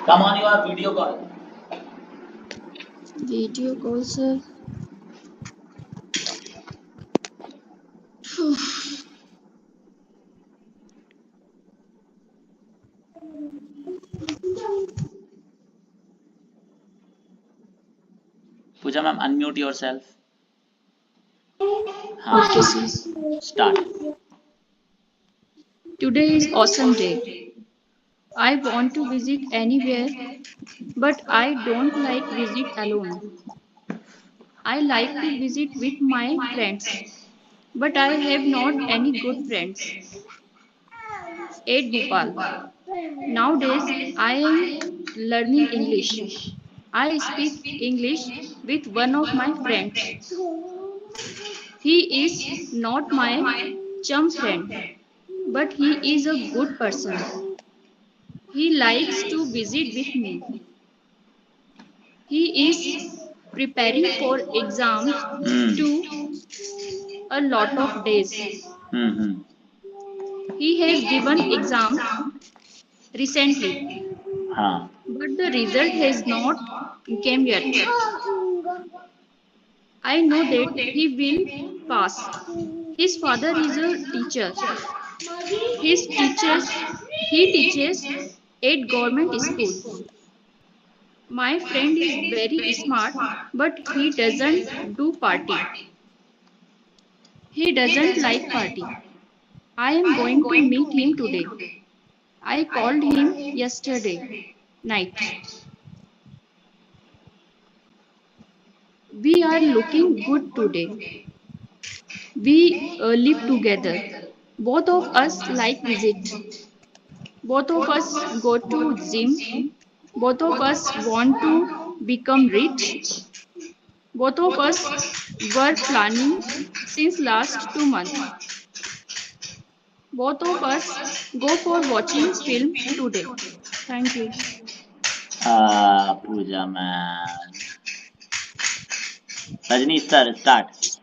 Come on your video call. Video call, sir. Pooja ma'am, unmute yourself. Okay, sir. Start. Today is awesome day. I want to visit anywhere, but I don't like visit alone. I like to visit with my friends, but I have not any good friends. 8 Bhopal. Nowadays, I am learning English. I speak English with one of my friends. He is not my chum friend, but he is a good person. He likes to visit with me. He is preparing for exams to a lot of days. Hmm. He has given exam recently, Huh. but the result has not came yet. I know that he will pass. His father is a teacher. His teachers he teaches at government school. My friend is very smart, but he doesn't do party. He doesn't like party. I am going to meet him today. I called him yesterday night. We are looking good today. We live together. Both of us like visit. Both of us go to gym. Both of us want to become rich. Both of us were planning since last 2 months. Both of us go for watching film today. Thank you. Pooja ma'am. Rajni sir, start.